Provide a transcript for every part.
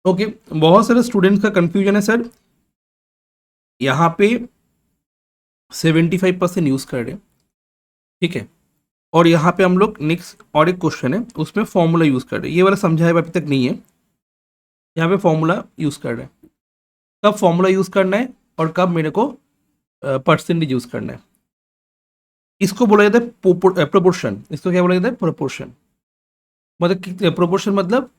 Okay, बहुत सारे students का कंफ्यूजन है सर, यहाँ पे 75% यूज कर रहे हैं, ठीक है, और यहाँ पे हम लोग नेक्स्ट और एक क्वेश्चन है उसमें फॉर्मूला यूज कर रहे हैं, ये वाला समझाया अभी तक नहीं है, यहाँ पे फॉर्मूला यूज कर रहे हैं, कब फॉर्मूला यूज करना है और कब मेरे को परसेंटेज यूज करना है, इसको बोला जाता है प्रोपोर्शन, इसको क्या बोला जाता है प्रोपोर्शन, मतलब प्रोपोर्शन मतलब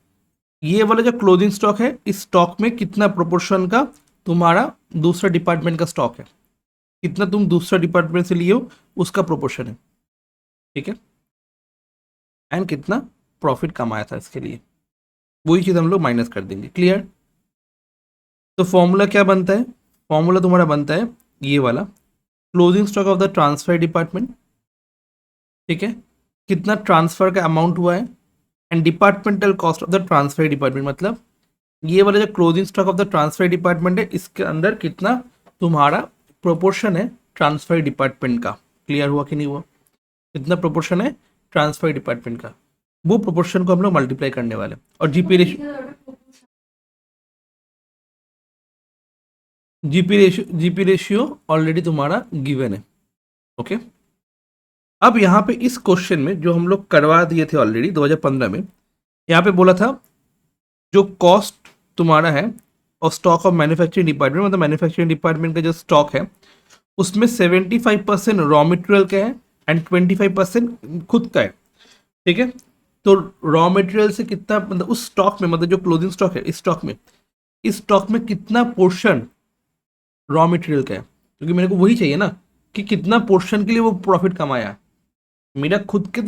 ये वाला जो क्लोजिंग स्टॉक है इस स्टॉक में कितना प्रोपोर्शन का तुम्हारा दूसरा डिपार्टमेंट का स्टॉक है, कितना तुम दूसरा डिपार्टमेंट से लिए हो उसका प्रोपोर्शन है, ठीक है, एंड कितना प्रॉफिट कमाया था इसके लिए, वही चीज़ हम लोग माइनस कर देंगे। क्लियर? तो फॉर्मूला क्या बनता है, फॉर्मूला तुम्हारा बनता है ये वाला, closing stock of the transfer department, ठीक है, कितना ट्रांसफर का अमाउंट हुआ है, and departmental cost of the transfer department, मतलब ये वाला जो closing stock of the transfer department है इसके अंदर कितना तुम्हारा प्रोपोर्शन है ट्रांसफर डिपार्टमेंट का। क्लियर हुआ कि नहीं हुआ? कितना प्रोपोर्शन है ट्रांसफर डिपार्टमेंट का, वो प्रोपोर्शन को हम लोग मल्टीप्लाई करने वाले, और जीपी रेशियो ऑलरेडी तुम्हारा गिवन है। ओके, अब यहाँ पे इस क्वेश्चन में जो हम लोग करवा दिए थे ऑलरेडी 2015 में, यहाँ पे बोला था जो कॉस्ट तुम्हारा है और स्टॉक ऑफ मैन्युफैक्चरिंग डिपार्टमेंट, मतलब मैन्युफैक्चरिंग डिपार्टमेंट का जो स्टॉक है उसमें 75% रॉ मटेरियल का है एंड 25% खुद का है, ठीक है। तो रॉ मटेरियल से कितना, मतलब उस स्टॉक में, मतलब जो क्लोजिंग स्टॉक है इस स्टॉक में कितना पोर्शन रॉ मटेरियल का है, क्योंकि मेरे को वही चाहिए ना कि कितना पोर्शन के लिए वो प्रॉफिट कमाया है। मेरा खुद के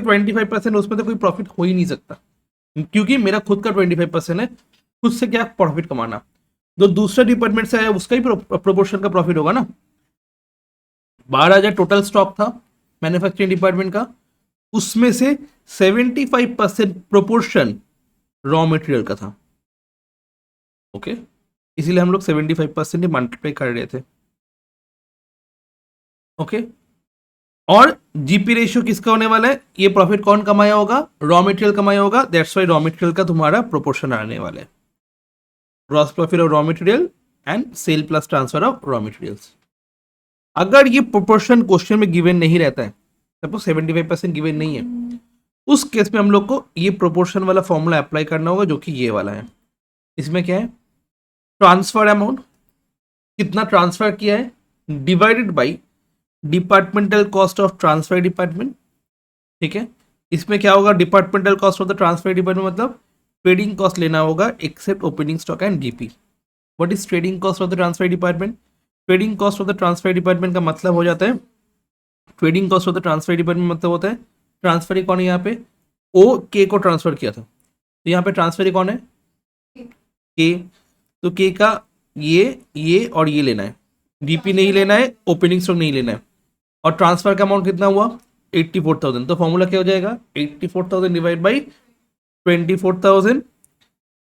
25% उसमें तो कोई प्रॉफिट हो ही नहीं सकता, क्योंकि मेरा खुद का 25% है, खुद से क्या प्रॉफिट कमाना, जो दूसरा डिपार्टमेंट से आया उसका ही प्रोपोर्शन का प्रॉफिट होगा ना। 12,000 टोटल स्टॉक था मैन्युफैक्चरिंग डिपार्टमेंट का, उसमें से 75% प्रोपोर्शन रॉ मटेरियल का था। ओके, इसीलिए हम लोग 75% ही मल्टीप्लाई कर रहे थे। ओके, और जीपी रेशियो किसका होने वाला है, ये प्रॉफिट कौन कमाया होगा, रॉ मटेरियल कमाया होगा, दैट्स वाई रॉ मटेरियल का तुम्हारा प्रोपोर्शन आने वाला है, gross profit of raw material and sale plus transfer of raw materials. अगर ये प्रोपोर्शन क्वेश्चन में गिवन नहीं रहता है, सपोज 75% गिवन नहीं है, उस केस में हम लोग को ये प्रोपोर्शन वाला फॉर्मूला अप्लाई करना होगा, जो कि ये वाला है। इसमें क्या है, ट्रांसफर अमाउंट, कितना ट्रांसफर किया है, divided by departmental cost of transfer department, ठीक है। इसमें क्या होगा, departmental cost of the transfer department मतलब ट्रेडिंग कॉस्ट लेना होगा except opening stock and GP. What is trading cost of the transfer department, trading cost of the transfer department का मतलब हो जाता है, trading cost of the transfer department मतलब होता है ट्रांसफर कौन है, यहाँ पे ओ के को ट्रांसफर किया था, तो यहाँ पे ट्रांसफर कौन है, के, तो के का ये और ये लेना है, डीपी नहीं लेना है, ओपनिंग स्टॉक नहीं लेना है, और ट्रांसफर का अमाउंट कितना हुआ 84,000, तो फॉर्मूला क्या हो जाएगा 84,000 डिवाइड बाई 24,000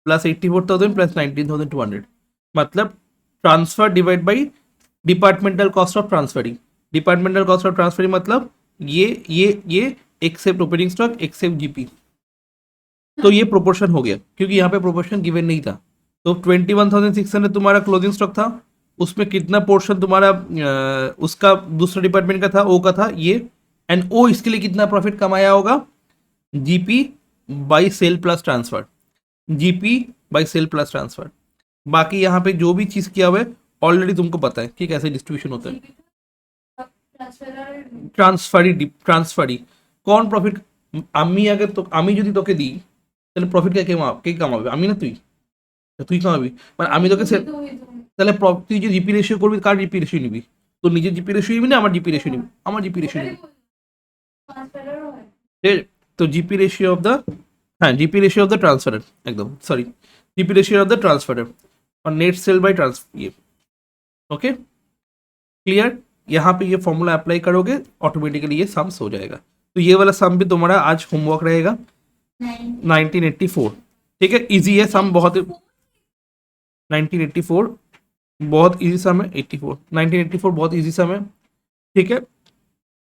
प्लस 84,000 प्लस 19,200, मतलब transfer divide by departmental cost of transferring, departmental cost of transferring मतलब ये except opening stock except GP, तो ये प्रोपोर्शन हो गया, क्योंकि यहाँ पे प्रोपोर्शन गिवन नहीं था। तो 21,600 तुम्हारा क्लोजिंग स्टॉक था, उसमें कितना पोर्शन तुम्हारा उसका दूसरा डिपार्टमेंट का था, ओ का था ये, एंड ओ इसके लिए कितना प्रॉफिट कमाया होगा, GP by sale plus transfer, GP by sale plus transfer. बाकी यहाँ पे जो भी चीज किया हुआ है ऑलरेडी तुमको पता है कि कैसे डिस्ट्रीब्यूशन होता है, ট্রান্সফারি কোন প্রফিট, আমি আগে তো আমি যদি তোকে দিই তাহলে প্রফিট কে কামাবে, আমি না তুই, তুই কামাবি, মানে আমি তোকে তাহলে তুই যে জিপি রেশিও করবি কার জিপি রেশিও নিবি, তোর নিজের জিপি রেশিও নিবি না আমার জিপি রেশিও নিবি, আমার জিপি রেশিও নিবি, ঠিক আছে? তো জিপি রেশিও অফ দ্য, হ্যাঁ জিপি রেশিও অফ দ্য ট্রান্সফারের, একদম sorry, GP ratio of the transfer और नेट सेल बाय ट्रांसफर, ये ओके क्लियर। यहाँ पे ये फॉर्मूला अप्लाई करोगे ऑटोमेटिकली ये सम्स हो जाएगा, तो ये वाला सम भी तुम्हारा आज होमवर्क रहेगा 1984, ठीक है, इजी है सम, बहुत 1984 बहुत इजी सम है, 1984 बहुत इजी सम है, ठीक है,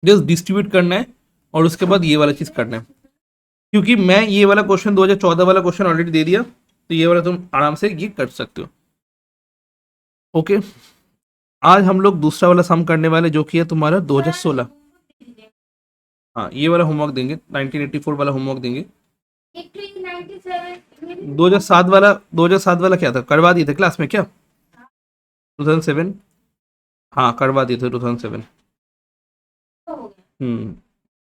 जस्ट डिस्ट्रीब्यूट करना है और उसके बाद ये वाला चीज करना है, क्योंकि मैं ये वाला क्वेश्चन 2014 वाला क्वेश्चन ऑलरेडी दे दिया, तो ये वाला तुम आराम से ये कर सकते हो। ओके, आज हम लोग दूसरा वाला सम करने वाले जो कि है तुम्हारा 2016। हाँ, ये वाला होमवर्क देंगे, 1984 वाला होमवर्क देंगे। 2007 वाला क्या था, करवा दिए थे क्लास में क्या? 2007, हाँ करवा दिए थे 2007।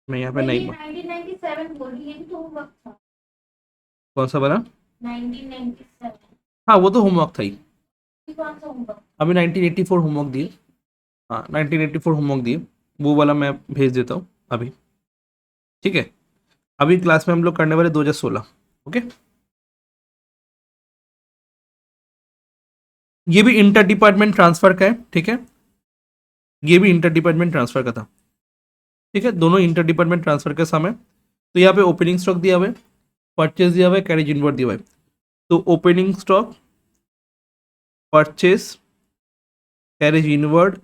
मैं यहाँ पे नहीं, 1997 बोल रही है तो होमवर्क था। कौन सा वाला? 1997 हाँ वो तो होमवर्क था ही। कौन सा होमवर्क? अभी 1984 होमवर्क दिए। हाँ 1984 होमवर्क दिए, वो वाला मैं भेज देता हूँ अभी, ठीक है। अभी क्लास में हम लोग करने वाले 2016। ओके, ये भी इंटर डिपार्टमेंट ट्रांसफर का है, ठीक है। ये भी इंटर डिपार्टमेंट ट्रांसफर का था, ठीक है। दोनों इंटर डिपार्टमेंट ट्रांसफर का समय। तो यहाँ पे ओपनिंग स्टॉक दिया हुआ है, परचेज दिया हुआ है, कैरेज इनवर्ड दिया हुआ है। तो opening stock, purchase, carriage inward,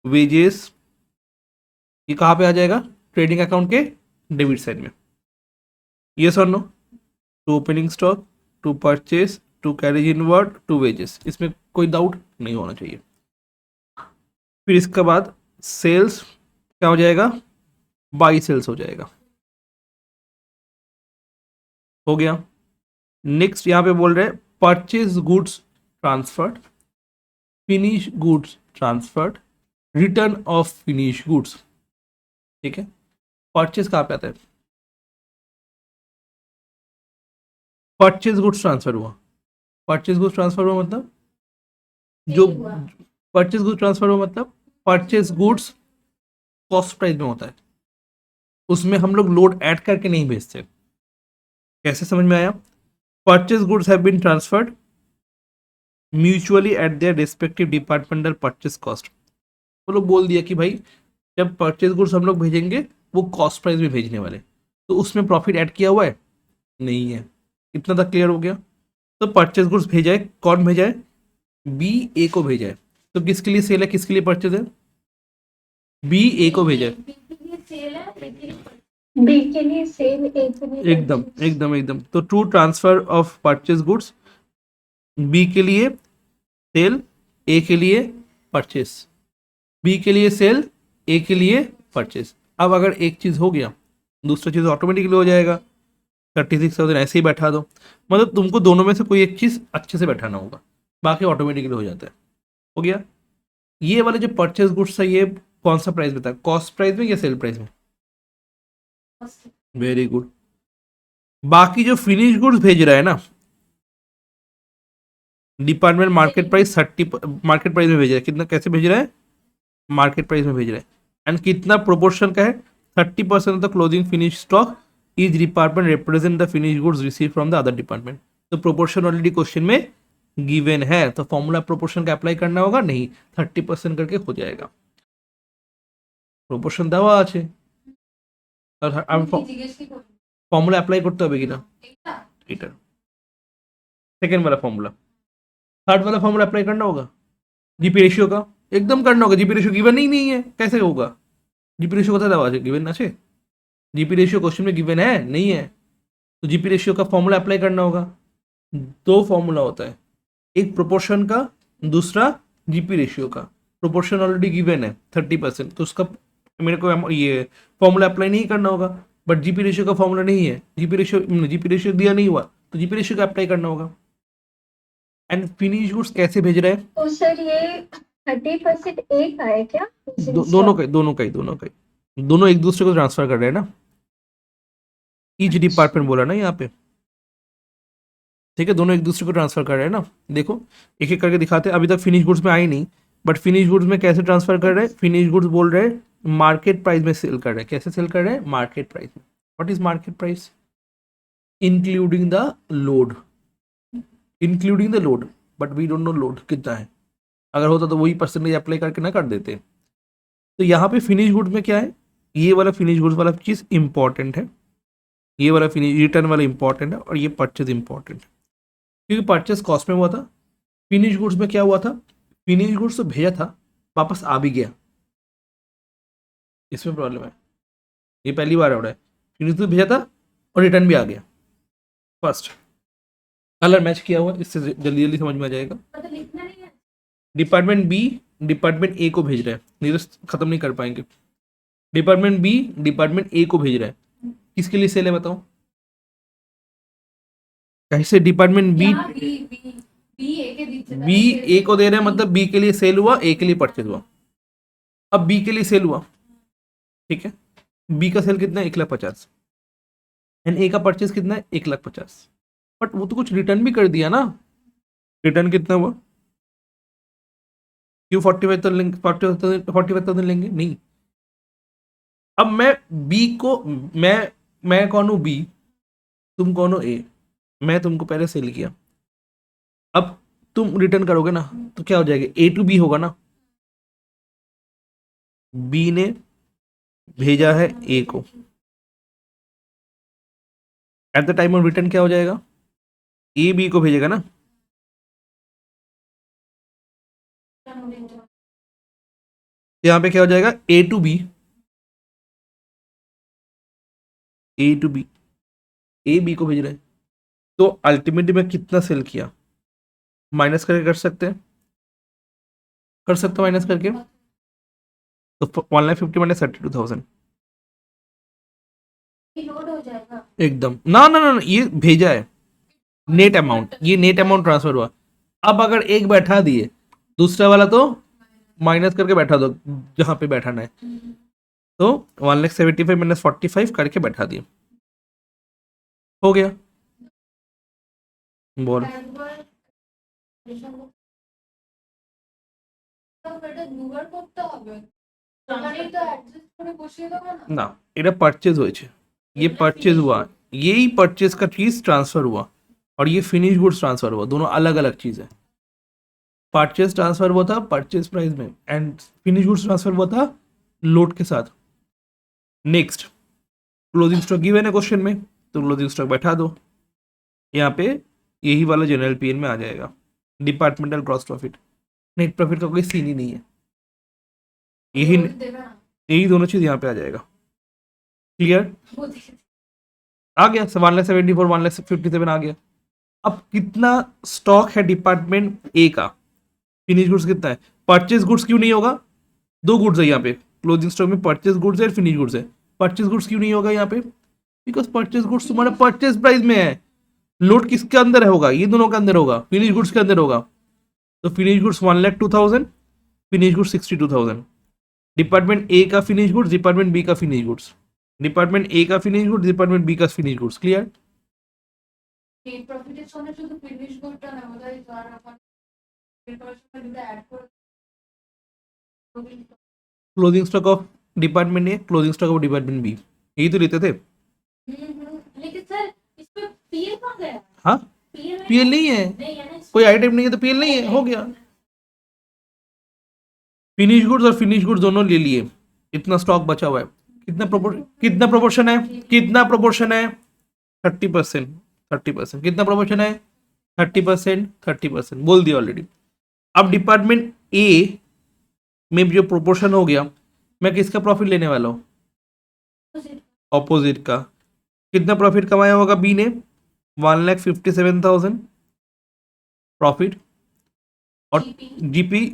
wages, ये कहाँ पे आ जाएगा? ट्रेडिंग अकाउंट के डेबिट साइड में। यस और no? To opening stock, to purchase, to carriage inward, to wages, इसमें कोई डाउट नहीं होना चाहिए। फिर इसके बाद सेल्स क्या हो जाएगा? बाई सेल्स हो जाएगा। हो गया। नेक्स्ट यहाँ पे बोल रहे हैं purchase goods transferred, finish goods transferred, return of finish goods, ठीक है। परचेज कहाँ पे आता है? परचेज गुड्स ट्रांसफर हुआ, परचेज गुड्स ट्रांसफर हुआ मतलब जो परचेज गुड्स ट्रांसफर हुआ मतलब परचेज गुड्स कॉस्ट प्राइस में होता है, उसमें हम लोग लोड ऐड करके नहीं भेजते। कैसे, समझ में आया? Purchase goods have been transferred mutually at their respective departmental purchase cost. वो लोग बोल दिया कि भाई जब परचेज गुड्स हम लोग भेजेंगे वो कॉस्ट प्राइस में भेजने वाले, तो उसमें प्रॉफिट ऐड किया हुआ है नहीं है। इतना तक क्लियर हो गया? तो परचेज गुड्स भेजा है, कौन भेजा है? बी ए को भेजा है। तो किसके लिए सेल है, किसके लिए परचेज है? बी ए को भेजा है। बी के लिए सेल है, बी के लिए सेल, ए के लिए एकदम एकदम एकदम। तो true transfer of purchase goods, B के लिए सेल, ए के लिए परचेज। बी के लिए सेल, ए के लिए परचेज। अब अगर एक चीज हो गया, दूसरा चीज ऑटोमेटिकली हो जाएगा। 36,000 ऐसे ही बैठा दो, मतलब तुमको दोनों में से कोई एक चीज अच्छे से बैठाना होगा, बाकी ऑटोमेटिकली हो जाता है। हो गया। ये वाले जो परचेज गुड्स है ये कौन सा प्राइस बताया, कॉस्ट प्राइस में या सेल प्राइस में? Very good. बाकी जो फिनिश गुड्स भेज रहा है ना department, market price 30, market price में भेज रहा है। कितना, कैसे भेज रहा है? मार्केट प्राइस में भेज रहा है। एंड कितना प्रोपोर्शन का है? 30% of the closing finish stock is department represent the finish goods receive from the other department. तो प्रोपोर्शन ऑलरेडी क्वेश्चन में गिवन है, तो फॉर्मूला प्रोपोर्शन का अप्लाई करना होगा नहीं, 30% करके हो जाएगा। प्रोपोर्शन দেওয়া আছে আর আমি ফর্মুলা অ্যাপ্লাই করতে হবে কিনা এটা। सेकेंड वाला फॉर्मूला, थर्ड वाला फॉर्मूला अप्लाई करना होगा जीपी रेशियो का, एकदम करना होगा। जीपी रेशियो गिवन ही नहीं है, कैसे होगा? जीपी रेशियो कोথায় দেওয়া আছে? गिवन আছে? जीपी रेशियो क्वेश्चन में गिवन है नहीं है? तो जीपी रेशियो का फॉर्मूला अप्लाई करना होगा। दो फॉर्मूला होता है, एक प्रोपोर्शन का, दूसरा जीपी रेशियो का। प्रोपोर्शन ऑलरेडी गिवन है 30%, तो उसका मेरे को ये फॉर्मूला अप्लाई नहीं करना होगा। बट जीपी रेशियो का फॉर्मूला नहीं है, जीपी रेशियो दिया नहीं हुआ, तो जीपी रेशियो का अप्लाई करना होगा। एंड फिनिश गुड्स कैसे भेज रहे हैं? तो सर ये 30% एक है क्या? दोनों का दोनों एक दूसरे को ट्रांसफर कर रहे हैं ना, ईच डिपार्टमेंट बोला ना यहाँ पे, ठीक है। दोनों एक दूसरे को ट्रांसफर कर रहे हैं ना। देखो एक एक करके दिखाते हैं, अभी तक फिनिश गुड्स में आई नहीं, बट फिनिश गुड्स में कैसे ट्रांसफर कर रहे हैं? फिनिश गुड्स बोल रहे हैं मार्केट प्राइस में सेल कर रहे हैं। कैसे सेल कर रहे हैं? मार्केट प्राइस में। What is market price? Including the load, including the load, but we don't know load कितना है। अगर होता तो वही परसेंटेज अप्लाई करके ना कर देते। तो यहाँ पे फिनिश गुड्स में क्या है? ये वाला फिनिश गुड्स वाला चीज इंपॉर्टेंट है, ये वाला फिनिश रिटर्न वाला इंपॉर्टेंट है, और ये परचेज इंपॉर्टेंट है, क्योंकि परचेज कॉस्ट में हुआ था। फिनिश गुड्स में क्या हुआ था? फिनिश गुड्स तो भेजा था, वापस आ भी गया, इसमें प्रॉब्लम है। ये पहली बार हो रहा है, फिनिश गुड्स भेजा था और रिटर्न भी आ गया, फर्स्ट। कलर मैच किया हुआ, इससे जल्दी जल्दी समझ में आ जाएगा। मतलब लिखना नहीं है। डिपार्टमेंट बी डिपार्टमेंट ए को भेज रहा है, नीरज खत्म नहीं कर पाएंगे। डिपार्टमेंट बी डिपार्टमेंट ए को भेज रहा है, किसके लिए सेल है बताओ? कैसे डिपार्टमेंट बी यहाँ बी बी बी ए के दीजिए बी ए को दे रहे हैं, मतलब बी के लिए सेल हुआ, ए के लिए परचेज हुआ। अब बी के लिए सेल हुआ, ठीक है, बी का सेल कितना है 1,50,000 एंड ए का परचेज कितना है 1,50,000। बट वो तो कुछ रिटर्न भी कर दिया ना, रिटर्न कितना हुआ? क्यों 45,000 लेंगे? नहीं। अब मैं बी को, मैं कौन हूं? बी। तुम कौन हो? ए। मैं तुमको पहले सेल किया, अब तुम रिटर्न करोगे ना, तो क्या हो जाएगा? ए टू बी होगा ना। बी ने भेजा है ए को, at the time of return क्या हो जाएगा? ए बी को भेजेगा ना। यहाँ पे क्या हो जाएगा? A to B, A to B, A B को भेज रहे हैं, तो अल्टीमेटली मैं कितना सेल किया माइनस करके कर सकते हैं, कर सकते हो माइनस करके। तो 1,50,000 माइनस 32,000 लोड हो जाएगा। एकदम ना ना ना ना, ये भेजा है नेट अमाउंट, ये नेट अमाउंट ट्रांसफर हुआ। अब अगर एक बैठा दिए, दूसरा वाला तो माइनस करके बैठा दो जहां पे बैठाना है, तो 1,75,000 माइनस 45 करके बैठा दिए, हो गया। बोल। দুবার করতে হবে, মানে তো অ্যাডজাস্ট করে বসিয়ে দেবো না। ना এটা परचेज হয়েছে, ये परचेज हुआ, यही परचेज का चीज ट्रांसफर हुआ, और ये फिनिश गुड्स ट्रांसफर हुआ, दोनों अलग अलग चीज है। परचेज ट्रांसफर हुआ था परचेज प्राइस में, एंड फिनिश गुड्स ट्रांसफर हुआ था लोड के साथ। नेक्स्ट, क्लोजिंग स्टॉक गिवन है क्वेश्चन में, तो क्लोजिंग स्टॉक बैठा दो यहाँ पे, यही वाला जनरल पीएन में आ जाएगा। Departmental gross profit, net profit का कोई सीन ही नहीं है, यही यही दोनों चीज यहाँ पे आ जाएगा। क्लियर? आ गया 1,74 1,57 आ गया। अब कितना स्टॉक है डिपार्टमेंट ए का? फिनिश गुड्स कितना है? परचेज गुड्स क्यों नहीं होगा? दो गुड्स है यहाँ पे, क्लोजिंग स्टॉक में परचेज गुड्स है और फिनिश गुड्स है। परचेज गुड्स क्यों नहीं होगा यहाँ पे? बिकॉज परचेज गुड्स तुम्हारा परचेज प्राइस में है, लोड किसके अंदर होगा? ये दोनों के अंदर होगा, फिनिश गुड्स के अंदर होगा। तो finish goods 1,02,000, finish goods 62,000। Department A का फिनिश गुड्स, डिपार्टमेंट बी का फिनिश गुड्स, डिपार्टमेंट ए का फिनिश गुड्स, डिपार्टमेंट बी का फिनिश गुड्स। क्लियर? নেট প্রফিটের সঙ্গে শুধু ফিনিশ গুডটা নেবো, তাই তো, আর আমার প্রিপারেশন যদি অ্যাড করে closing stock of department A, closing stock of department B, यही तो लेते थे। लेकिन सर इसमें पीएल कहाँ गया? हाँ, पीएल पीएल नहीं है, नहीं है ना। कोई आइटम नहीं है तो पीएल नहीं है, हो गया। फिनिश गुड्स और फिनिश गुड्स दोनों ले लिए, इतना स्टॉक बचा हुआ है। कितना प्रोपोर्शन है? कितना प्रोपोर्शन है? 30%, 30%। कितना प्रोपोर्शन है? 30%, 30% बोल दिया ऑलरेडी। अब डिपार्टमेंट ए में जो प्रोपोर्शन हो गया, मैं किसका प्रॉफिट लेने वाला हूँ? ऑपोजिट का। कितना प्रॉफिट कमाया होगा बी ने? 1,57,000 प्रॉफिट, और GP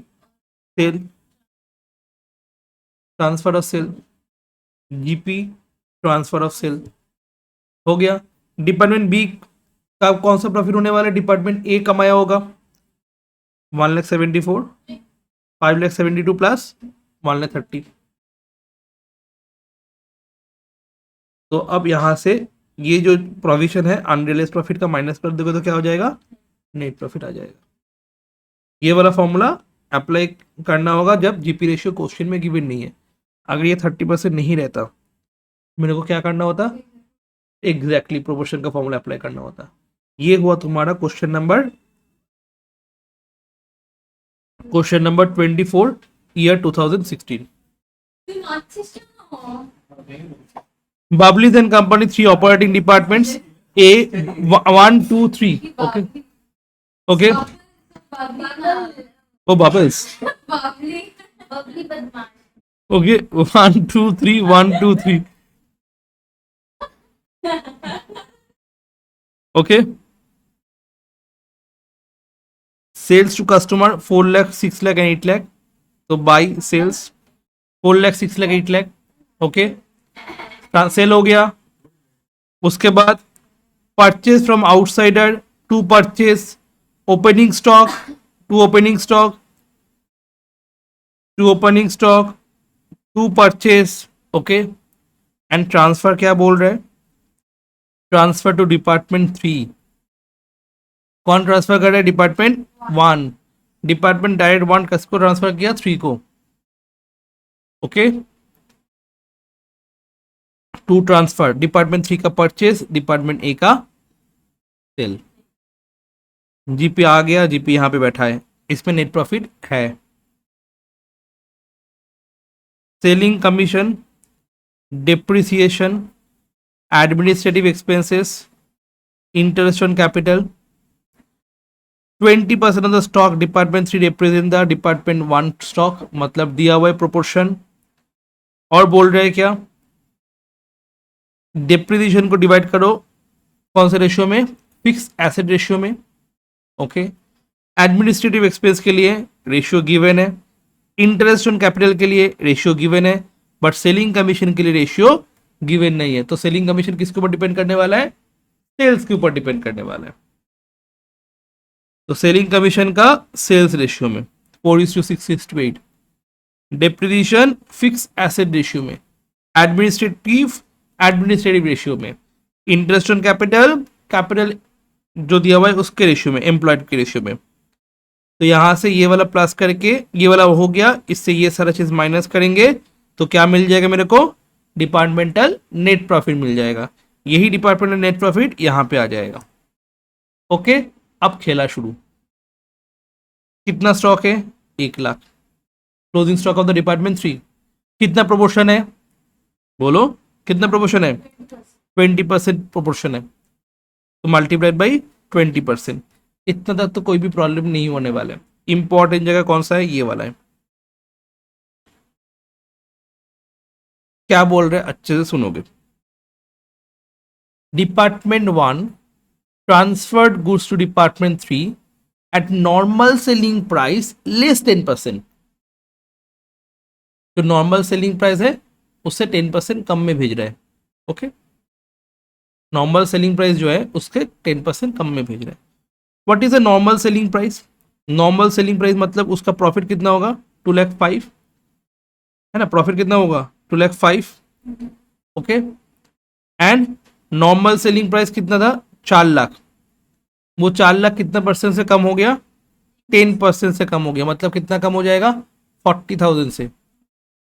sale, transfer of sale, GP transfer of sale, हो गया। डिपार्टमेंट बी का कौन सा प्रॉफिट होने वाला है? डिपार्टमेंट ए कमाया होगा 1,74,000, 5,72,000 प्लस 1,30,000। तो अब यहां से ये जो प्रोविजन है अनरियलाइज्ड प्रॉफिट का माइनस कर दोगे तो क्या हो जाएगा? नेट प्रॉफिट आ जाएगा। ये वाला फॉर्मूला अप्लाई करना होगा जब जीपी रेशियो क्वेश्चन में गिवन नहीं है। अगर ये 30% नहीं रहता, मेरे को क्या करना होता? एग्जैक्टली प्रोपोर्शन का फॉर्मूला अप्लाई करना होता। ये हुआ तुम्हारा question number 24 year 2016। Bubbly's and Company 3 operating departments A 1 2 3. Okay. Okay. Oh, bubbles. बबली बदमाश। Okay. 1 2 3 1 2 3. Okay. Sales to customer 4 lakh 6 lakh and 8 lakh, तो by sales 4 lakh 6 lakh 8 lakh, okay sale हो गया। उसके बाद purchase from outsider to purchase opening stock to opening stock to opening stock to purchase, okay and transfer क्या बोल रहे हैं, ट्रांसफर टू डिपार्टमेंट 3। कौन ट्रांसफर कर रहा है, डिपार्टमेंट 1। डिपार्टमेंट डायरेक्ट 1 किसको ट्रांसफर किया, 3 को, ओके टू ट्रांसफर डिपार्टमेंट 3 का परचेज, डिपार्टमेंट ए का सेल। जीपी आ गया, जीपी यहां पे बैठा है, इसमें नेट प्रॉफिट है। Selling commission, depreciation, administrative expenses, interest on capital, 20% of the stock department 3 represent the department 1 stock, मतलब दिया हुआ है प्रोपोर्शन। और बोल रहे हैं क्या, डेप्रिसिएशन को डिवाइड करो कौन से रेशियो में, फिक्स एसेट रेशियो में, ओके एडमिनिस्ट्रेटिव एक्सपेंस के लिए रेशियो गिवन है, इंटरेस्ट ऑन कैपिटल के लिए रेशियो गिवन है, बट सेलिंग कमीशन के लिए रेशियो गिवन नहीं है। तो सेलिंग कमीशन किसके ऊपर डिपेंड करने वाला है, सेल्स के ऊपर डिपेंड करने वाला है। तो सेलिंग कमीशन का सेल्स रेशियो में 4:6:8, डेप्रिसिएशन फिक्स एसेट रेशियो में, एडमिनिस्ट्रेटिव रेशियो में, इंटरेस्ट ऑन कैपिटल जो दिया हुआ है उसके रेशियो में, एम्प्लॉयड के रेशियो में। तो यहां से ये वाला प्लस करके ये वाला हो गया, इससे ये सारा चीज माइनस करेंगे तो क्या मिल जाएगा मेरे को, डिपार्टमेंटल नेट प्रॉफिट मिल जाएगा। यही डिपार्टमेंटल नेट प्रॉफिट यहां पे आ जाएगा, ओके अब खेला शुरू। कितना स्टॉक है, 1 lakh, closing stock of the department 3, कितना प्रोपोर्शन है, बोलो कितना प्रोपोर्शन है, 20% प्रोपोर्शन है, तो मल्टीप्लाइड बाई 20%। इतना तक तो कोई भी प्रॉब्लम नहीं होने वाला है। इंपॉर्टेंट जगह कौन सा है, ये वाला है। क्या बोल रहे हैं अच्छे से सुनोगे। Department 1 transferred goods to department 3 at normal selling price less 10%। जो नॉर्मल सेलिंग प्राइस है उससे 10% कम में भेज रहा है, ओके नॉर्मल सेलिंग प्राइस जो है उसके 10% कम में भेज रहा है। What is a normal selling price, normal selling price मतलब उसका प्रॉफिट कितना होगा, 2,05,000 है ना, प्रॉफिट कितना होगा 2,05,000, okay and normal selling price कितना था, 4 लाख। वो 4 लाख कितना परसेंट से कम हो गया, 10% से कम हो गया, मतलब कितना कम हो जाएगा, 40,000 से।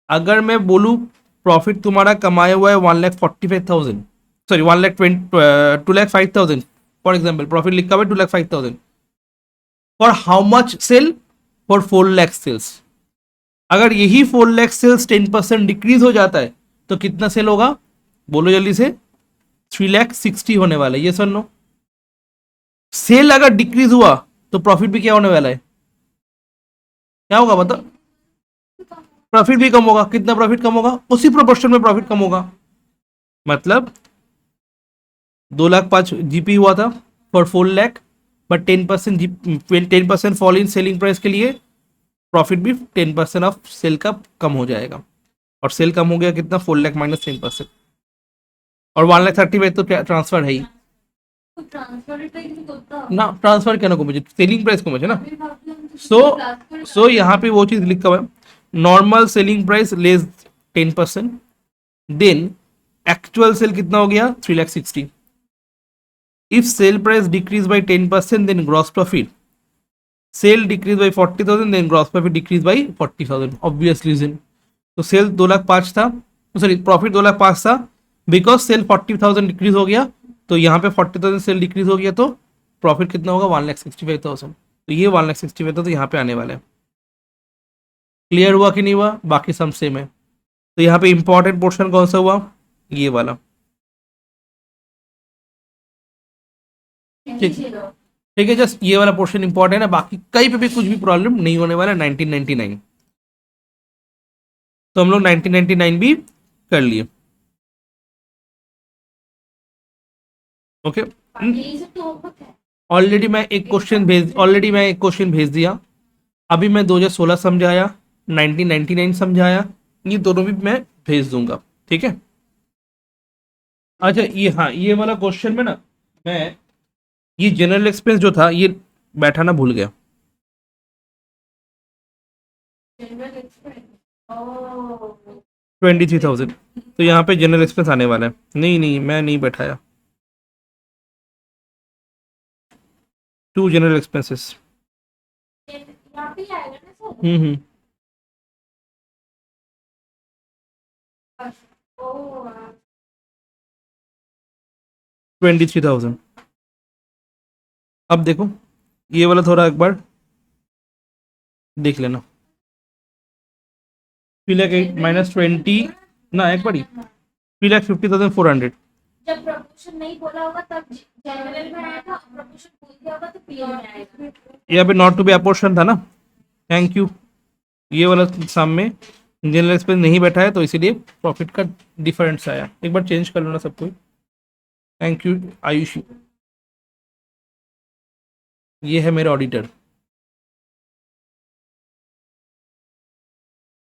अगर मैं बोलूं प्रॉफिट तुम्हारा कमाया हुआ है 1,45,000, सॉरी 2,05,000 फॉर एग्जाम्पल, प्रॉफिट लिखा हुआ है 2,05,000 for how much sale, for 4 lakh sales. अगर यही 4 लाख सेल्स 10% डिक्रीज हो जाता है तो कितना सेल होगा, बोलो जल्दी से, 3,60,000 होने वाला है, ये सुन लो। सेल अगर डिक्रीज हुआ तो प्रॉफिट भी क्या होने वाला है, क्या होगा बताओ, प्रॉफिट भी कम होगा। कितना प्रॉफिट कम होगा, उसी प्रोपोर्शन में प्रॉफिट कम होगा। मतलब 2,05,000 जीपी हुआ था for 4 lakh, but 10% fall in selling price के लिए प्रॉफिट भी 10% ऑफ सेल का कम हो जाएगा। और सेल कम हो गया कितना, 4 लाख माइनस 10%, और 1,30,000 तो ट्रांसफर है ही ना, ट्रांसफर क्या ना कमे, सेलिंग प्राइस कमे ना। सो यहाँ पे वो चीज लिखा हुआ है, normal selling price less 10%, then actual sale कितना हो गया, 3,60,000। If sale price decrease by 10% then gross profit, sale decrease by 40,000 then gross profit decrease by 40,000, obvious reason. तो सेल 2,05,000 था, सॉरी प्रॉफिट 2,05,000 था, बिकॉज सेल 40,000 डिक्रीज हो गया, तो यहाँ पे 40,000 सेल डिक्रीज हो गया, तो प्रॉफिट कितना होगा, 1,65,000। तो ये 1,65,000 तो यहाँ पे आने वाला है। क्लियर हुआ कि नहीं हुआ, बाकी सम सेम है। तो यहाँ पे इंपॉर्टेंट पोर्शन कौन सा हुआ, ये वाला, ठीक है, जस्ट ये वाला पोर्शन इंपॉर्टेंट है, बाकी कहीं पे भी कुछ भी प्रॉब्लम नहीं होने वाला। 1999 तो हम लोग 1999 भी कर लिए, ओके ऑलरेडी मैं एक क्वेश्चन भेज दिया। अभी मैं 2016 समझाया, 1999 समझाया, ये दोनों भी मैं भेज दूंगा, ठीक है। अच्छा ये, हाँ ये वाला क्वेश्चन में ना मैं ये जनरल एक्सपेंस जो था ये बैठाना भूल गया। जनरल एक्सपेंस, ओह 23,000, तो यहाँ पे जनरल एक्सपेंस आने वाला है। नहीं नहीं मैं नहीं बैठाया, 2 जनरल एक्सपेंसेस। यहाँ पे ही आएगा ना सर। हम्म। ओह 23,000। अब देखो ये वाला थोड़ा एक बार देख लेना। पीला के -20 ना, एक बार ही पीला 50,400। जब प्रपोर्शन नहीं बोला होगा तब जनरल में आएगा, और प्रपोर्शन बोल दिया होगा तो पीएल में आएगा। यहाँ पे नॉट टू बी अपोर्शन था ना, थैंक यू। ये वाला सम में जनरल एक्सपेंस नहीं बैठा है तो इसीलिए प्रॉफिट का डिफरेंस आया। एक बार चेंज कर लेना सबको, थैंक यू आयुषी। ये है मेरा ऑडिटर।